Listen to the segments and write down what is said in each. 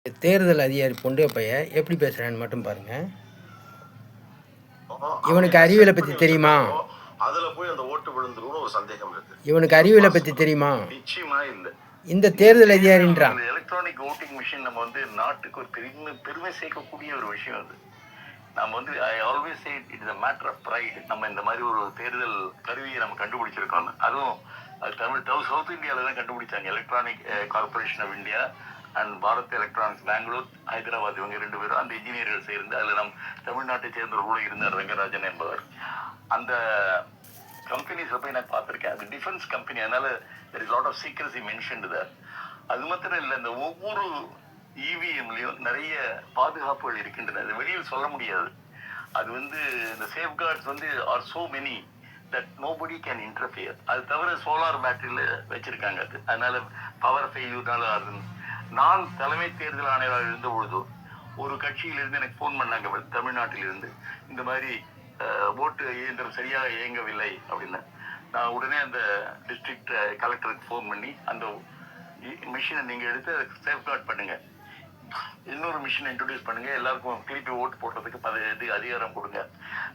தேர்தல் அதிகாரி பொண்டு பைய எப்படி பேசுறான்னு மட்டும் பாருங்க. இவனுக்கு அறிவியலை பத்தி தெரியுமா? அதுல போய் அந்த ஓட்டு விழுந்துரும்னு ஒரு சந்தேகம் இருக்கு. இவனுக்கு அறிவியலை பத்தி தெரியுமா? நிச்சயமா இல்ல. இந்த தேர்தல் அதிகாரின்றான். எலக்ட்ரானிக் ஓட்டிங் மிஷின் நம்ம நாட்டுக்கு ஒரு பெருமை சேர்க்கக்கூடிய ஒரு விஷயம் அது. நம்ம I always say it is a matter of pride. நம்ம இந்த மாதிரி ஒரு தேர்தல் கருவியை நம்ம கண்டுபிடிச்சிருக்கோம். அதுவும் தமிழ் சவுத் இந்தியாவில தான் கண்டுபிடிச்சாங்க. Electronic corporation of India and Bharat electronics Bangalore, Hyderabad, இவங்க 2 பேரும் அந்த இன்ஜினியர்கள் சேர்ந்து அதில் நம் தமிழ்நாட்டை சேர்ந்தவர் கூட இருந்தார், ரங்கராஜன் என்பவர். அந்த கம்பெனிஸை போய் நான் பார்த்துருக்கேன். அது டிஃபென்ஸ் கம்பெனி, அதனால there is lot of secrecy mentioned there. அது மாத்திரம் இல்லை, இந்த ஒவ்வொரு இவிஎம்லையும் நிறைய பாதுகாப்புகள் இருக்கின்றன. அது வெளியில் சொல்ல முடியாது. அது இந்த safeguards are so many that nobody can interfere. அது தவிர சோலார் பேட்டரியில் வச்சிருக்காங்க. அதனால பவர் ஃபெயில்யூர்னால அது. நான் தலைமை தேர்தல் ஆணையராக இருந்த பொழுது ஒரு கட்சியிலிருந்து எனக்கு ஃபோன் பண்ணாங்க, தமிழ்நாட்டிலிருந்து. இந்த மாதிரி ஓட்டு இயந்திரம் சரியாக இயங்கவில்லை அப்படின்னு. நான் உடனே அந்த டிஸ்ட்ரிக்ட் கலெக்டருக்கு ஃபோன் பண்ணி, அந்த மிஷினை நீங்கள் எடுத்து சேஃப்கார்ட் பண்ணுங்க, இன்னொரு மிஷினை இன்ட்ரடியூஸ் பண்ணுங்க, எல்லாருக்கும் திருப்பி ஓட்டு போடுறதுக்கு அதிகாரம் கொடுங்க,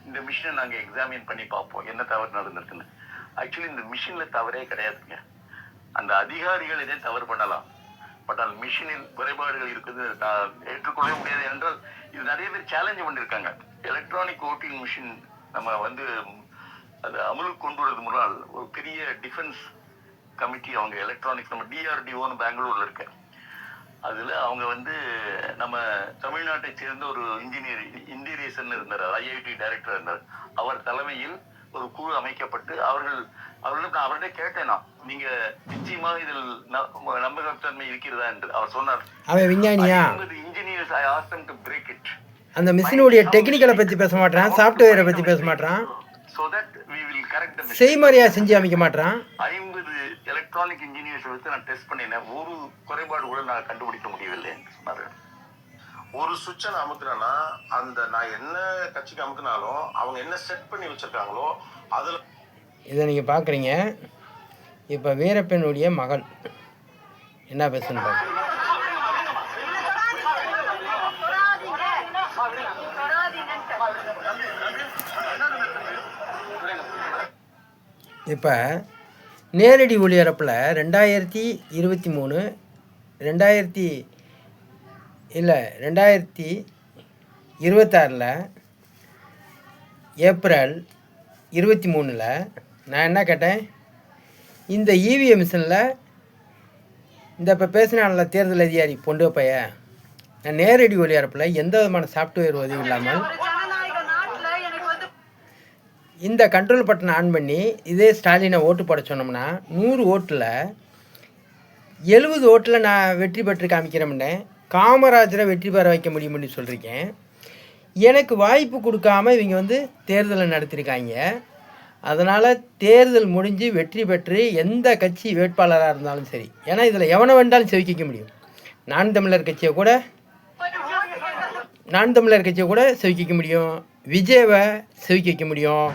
இந்த மிஷினை நாங்கள் எக்ஸாமின் பண்ணி பார்ப்போம் என்ன தவறு நடந்திருக்குன்னு. ஆக்சுவலி இந்த மிஷினில் தவறே கிடையாதுங்க. அந்த அதிகாரிகள் இதே தவறு பண்ணலாம், பட் அந்த மிஷினில் குறைபாடுகள் இருக்குது, ஏற்றுக்கொள்ள முடியாது என்றால் இது நிறைய பேர் சேலஞ்ச் பண்ணியிருக்காங்க. எலக்ட்ரானிக் ஓட்டிங் மிஷின் நம்ம அது அமலுக்கு கொண்டு வரது முன்னால் ஒரு பெரிய டிஃபென்ஸ் கமிட்டி, அவங்க எலக்ட்ரானிக்ஸ், நம்ம டிஆர்டிஓன்னு பெங்களூர்ல இருக்க, அதுல அவங்க நம்ம தமிழ்நாட்டை சேர்ந்த ஒரு இன்ஜினியரேஷன் இருந்தார், ஐஐடி டைரக்டர் இருந்தார். அவர் தலைமையில் ஒரு குழு அமைக்கப்பட்டு நான் அவர்கிட்ட கேட்டேன், நீங்க நிச்சயமா இதில் நம்பகத்தன்மை இருக்கிறதா என்று. அவர் சொன்னார், அவன் விஞ்ஞானியா? Engineers I asked them to break it. அந்த மிஷினுடைய டெக்னிக்கலை பத்தி பேச மாட்டான், சாஃப்ட்வேரை பத்தி பேச மாட்டான், so that we will correct the mistake. செய்முறையா செஞ்சு அமைக்க மாட்டான். 50 எலக்ட்ரானிக் இன்ஜினியர்ஸ் வச்சு நான் டெஸ்ட் பண்ணினேன், ஒரு குறைபாடு கூட நான் கண்டுபிடிக்க முடியவில்லை சொன்னாரு. ஒரு சுவிட்சை நான் அமுக்குறேன்னா, அந்த நான் என்ன கட்சிக்கு அமுக்குனாலும் அவங்க என்ன செட் பண்ணி வச்சிருக்காங்களோ அதுல. இதை நீங்க பாக்குறீங்க. இப்ப வீரப்பனுடைய மகள் என்ன பேசுன்னு பாருங்க. இப்போ நேரடி ஒளிபரப்பில் 2023 2026 ஏப்ரல் 23 நான் என்ன கேட்டேன், இந்த இவிஎம் மிஷினில் இந்த இப்போ பேசினால தேர்தல் அதிகாரி பொண்டு பைய, நான் நேரடி ஒளிபரப்பில் எந்த விதமான சாஃப்ட்வேர் உதவி இல்லாமல் இந்த கண்ட்ரோல் பட்டனை ஆன் பண்ணி இதே ஸ்டாலினை ஓட்டு போட சொன்னோம்னா 100 ஓட்டில் 70 ஓட்டில் நான் வெற்றி பெற்று காமிக்கிறேன்னு காமராஜரை வெற்றி பெற வைக்க முடியும்னு சொல்லியிருக்கேன். எனக்கு வாய்ப்பு கொடுக்காம இவங்க தேர்தலை நடத்தியிருக்காங்க. அதனால் தேர்தல் முடிஞ்சு வெற்றி பெற்று எந்த கட்சி வேட்பாளராக இருந்தாலும் சரி, ஏன்னா இதில் எவனை வேண்டாலும் செவிக்க முடியும். நான் தமிழர் கட்சியை கூட செவிக்க முடியும், விஜயவை செவிக்க வைக்க முடியும்,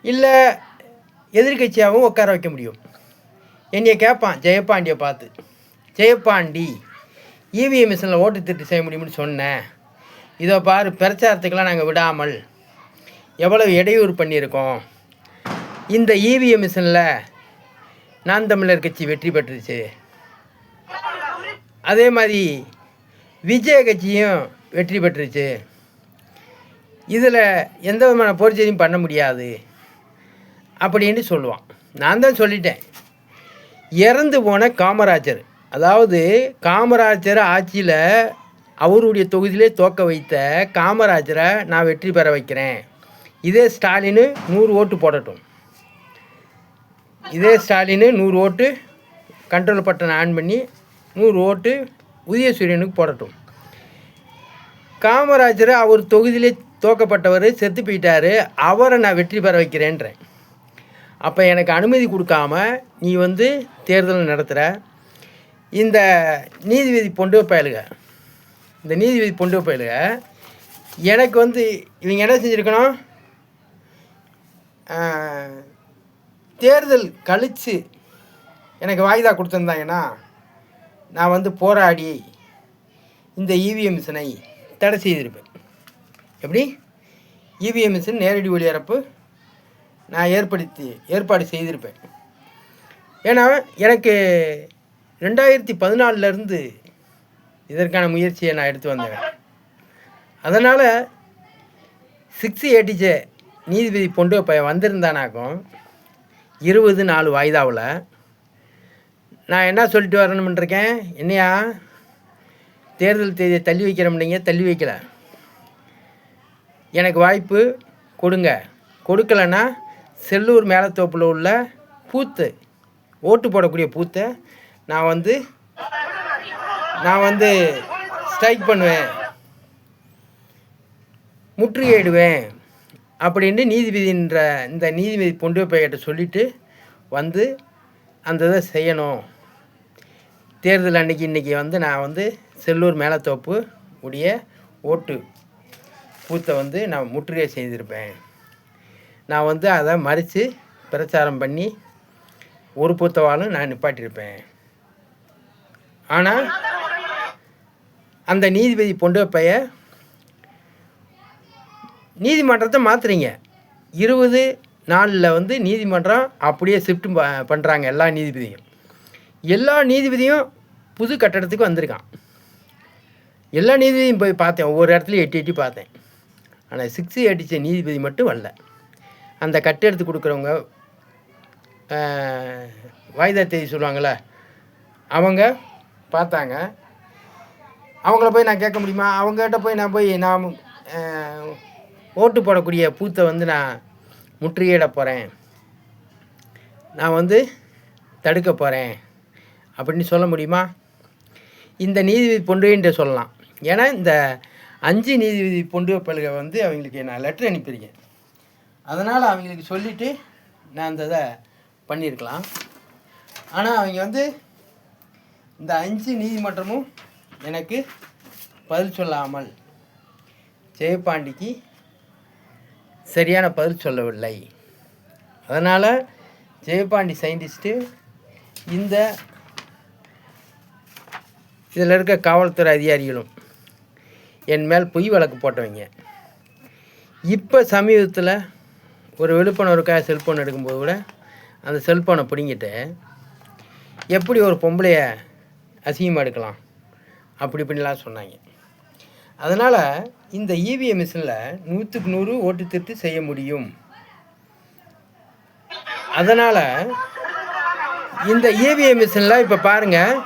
இல்லை எதிர்கட்சியாகவும் உட்கார வைக்க முடியும். என்னைய கேட்பான் ஜெயபாண்டியை பார்த்து, ஜெயபாண்டி இவிஎம் மிஷினில் ஓட்டு திருட்டு செய்ய முடியும்னு சொன்னேன், இதை பாரு பிரச்சாரத்துக்கெல்லாம் நாங்கள் விடாமல் எவ்வளவு இடையூறு பண்ணியிருக்கோம், இந்த இவிஎம் மிஷினில் நான் தமிழர் கட்சி வெற்றி பெற்றுச்சு, அதே மாதிரி விஜய கட்சியும் வெற்றி பெற்றுச்சு, இதில் எந்த விதமான போர்ச்சரியும் பண்ண முடியாது அப்படின்னு சொல்லுவான். நான் தான் சொல்லிட்டேன், இறந்து போன காமராஜர், அதாவது காமராஜர் ஆட்சியில் அவருடைய தொகுதியிலே தோக்க வைத்த காமராஜரை நான் வெற்றி பெற வைக்கிறேன், இதே ஸ்டாலின் 100 ஓட்டு போடட்டும், இதே ஸ்டாலின் 100 ஓட்டு கண்ட்ரோல் பட்டனை ஆன் பண்ணி 100 ஓட்டு உதயசூரியனுக்கு போடட்டும், காமராஜர் அவர் தொகுதியிலே தோக்கப்பட்டவர் செத்து போயிட்டார், அவரை நான் வெற்றி பெற வைக்கிறேன்றேன். அப்போ எனக்கு அனுமதி கொடுக்காம நீ தேர்தல் நடத்துகிற இந்த நீதிபதி பொண்டு பயலுக, எனக்கு இவங்க என்ன செஞ்சுருக்கணும், தேர்தல் கழித்து எனக்கு வாய்தா கொடுத்துருந்தாங்கன்னா நான் போராடி இந்த இவிஎம் மிஷினை தடை செய்திருப்பேன். எப்படி? இவிஎம் மிஷின் நேரடி ஒளிபரப்பு நான் ஏற்பாடு செய்திருப்பேன். ஏன்னா எனக்கு 2014 இதற்கான முயற்சியை நான் எடுத்து வந்தேன். அதனால் 680J நீதிபதி பொண்டுப்பைய வந்திருந்தானாக்கும் 20 வாய்தாவில் நான் என்ன சொல்லிட்டு வரணும்ன்றிருக்கேன், என்னையா தேர்தல் தேதியை தள்ளி வைக்கிறோம்னீங்க, தள்ளி வைக்கல, எனக்கு வாய்ப்பு கொடுங்க, கொடுக்கலன்னா செல்லூர் மேலத்தோப்பில் உள்ள பூத்து ஓட்டு போடக்கூடிய பூத்தை நான் வந்து ஸ்ட்ரைக் பண்ணுவேன், முற்றுகையிடுவேன் அப்படின்னு இந்த நீதிபதி பொண்டுப்பையிட்ட சொல்லிவிட்டு வந்து அந்த இதை செய்யணும். தேர்தல் இன்றைக்கி நான் செல்லூர் மேலத்தோப்பு உடைய ஓட்டு பூத்தை நான் முற்றுகை செய்திருப்பேன். நான் அதை மறித்து பிரச்சாரம் பண்ணி ஒரு பூத்தவாலும் நான் நிப்பாட்டியிருப்பேன். ஆனால் அந்த நீதிபதி பொண்டுப்பைய நீதிமன்றத்தை மாற்றுறீங்க. 20 நீதிமன்றம் அப்படியே ஷிஃப்ட் பண்ணுறாங்க. எல்லா நீதிபதியும் புது கட்டடத்துக்கு வந்திருக்கான். எல்லா நீதிபதியும் போய் பார்த்தேன், ஒவ்வொரு இடத்துலையும் எட்டி பார்த்தேன். ஆனால் 680J நீதிபதி மட்டும் வரல. அந்த கட்டடத்துக்கு கொடுக்குறவங்க வாய்தா தேதி சொல்லுவாங்கள்ல, அவங்க பார்த்தாங்க. அவங்கள போய் நான் கேட்க முடியுமா? அவங்ககிட்ட போய் நான் ஓட்டு போடக்கூடிய பூத்தை நான் முற்றுகையிட போகிறேன், நான் தடுக்க போகிறேன் அப்படின்னு சொல்ல முடியுமா? இந்த நீதிபதி பொண்டுகிட்ட சொல்லலாம். ஏன்னா இந்த 5 நீதிபதி பொண்டுப்பல்க அவங்களுக்கு நான் லெட்டர் அனுப்பியிருக்கேன். அதனால் அவங்களுக்கு சொல்லிவிட்டு நான் அந்த இதை பண்ணியிருக்கலாம். ஆனால் அவங்க இந்த 5 நீதிமன்றமும் எனக்கு பதில் சொல்லாமல் ஜெயபாண்டிக்கு சரியான பதில் சொல்லவில்லை. அதனால் ஜெயபாண்டி சயின்டிஸ்ட்டு இதில் இருக்க காவல்துறை அதிகாரிகளும் என் மேல் பொய் வழக்கு போட்டவங்க. இப்போ சமீபத்தில் ஒரு விழுப்புணர்வுக்காக செல்ஃபோன் எடுக்கும்போது கூட அந்த செல்ஃபோனை பிடிங்கிட்டு எப்படி ஒரு பொம்பளைய அசிங்கமாக எடுக்கலாம் அப்படி இப்படின்லாம் சொன்னாங்க. அதனால் இந்த இவிஎம் மிஷினில் 100க்கு 100 ஓட்டு திருட்டு செய்ய முடியும். அதனால் இந்த இவிஎம் மிஷினில் இப்போ பாருங்கள்,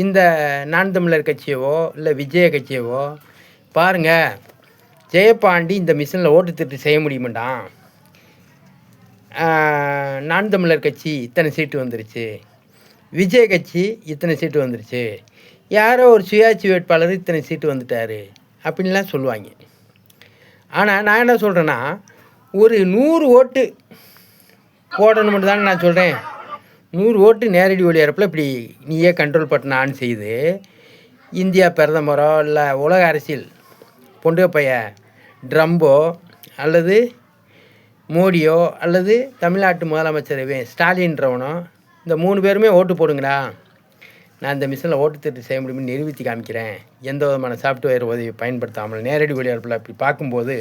இந்த நான் தமிழர் கட்சியவோ இல்லை விஜய கட்சியவோ பாருங்கள், ஜெயபாண்டி இந்த மிஷினில் ஓட்டு திருட்டு செய்ய முடியுமாண்டான். நான் தமிழர் கட்சி இத்தனை சீட்டு வந்துருச்சு, விஜய் கட்சி இத்தனை சீட்டு வந்துருச்சு, யாரோ ஒரு சுயாட்சி வேட்பாளர் இத்தனை சீட்டு வந்துட்டார் அப்படின்லாம் சொல்லுவாங்க. ஆனால் நான் என்ன சொல்கிறேன்னா, ஒரு 100 ஓட்டு போடணும்னு தானே நான் சொல்கிறேன். 100 ஓட்டு நேரடி ஒளிபரப்பில் இப்படி நீயே கண்ட்ரோல் பட்டன் ஆன் செய்து இந்தியா பிரதமரோ இல்லை உலக அரசியல் பொண்டுப்பைய ட்ரம்போ அல்லது மோடியோ அல்லது தமிழ்நாட்டு முதலமைச்சர் ஸ்டாலின்றவனோ இந்த 3 பேருமே ஓட்டு போடுங்கடா, நான் இந்த மிஷினில் ஓட்டு திருட்டு செய்ய முடியும்னு நிரூபித்து காமிக்கிறேன், எந்த விதமான சாஃப்ட்வேர் உதவி பயன்படுத்தாமல் நேரடி ஒளிபரப்பில் அப்படி பார்க்கும்போது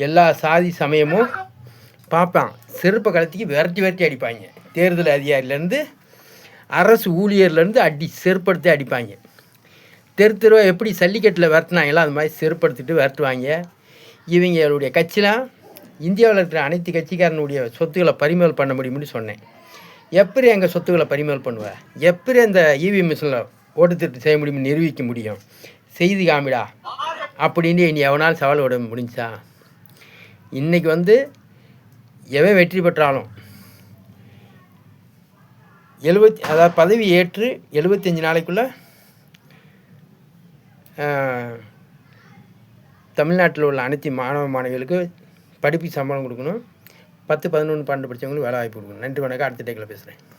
எல்லா சாதி சமயமும் பார்ப்பான். செருப்பை கழுத்திக்கு விரட்டி அடிப்பாங்க. தேர்தல் அதிகாரிலேருந்து அரசு ஊழியர்லேருந்து செருப்படுத்தி அடிப்பாங்க. தெருவா எப்படி சல்லிக்கட்டில் விரட்டினாங்களோ அது மாதிரி செருப்படுத்திட்டு விரட்டுவாங்க. இவங்களுடைய கட்சிலாம் இந்தியாவில் இருக்கிற அனைத்து கட்சிக்காரனுடைய சொத்துக்களை பறிமுதல் பண்ண முடியும்னு சொன்னேன். எப்படி எங்கள் சொத்துக்களை பறிமுதல் பண்ணுவேன்? எப்படி அந்த இவிஎம் மிஷினில் ஓட்டு திருட்டு செய்ய முடியும்னு நிரூபிக்க முடியும்? செய்து காமிடா அப்படின்னு இனி எவனால் சவால் விட முடிஞ்சா? இன்றைக்கி எவன் வெற்றி பெற்றாலும் அதாவது பதவி ஏற்று 75 நாளைக்குள்ளே தமிழ்நாட்டில் உள்ள அனைத்து மாணவிகளுக்கு படிப்பு சம்பளம் கொடுக்கணும். 10, 11, 12 படித்தவங்களுக்கு வேலை வாய்ப்பு கொடுக்கணும். நன்றி, வணக்கம். அடுத்த டேக்கில் பேசுகிறேன்.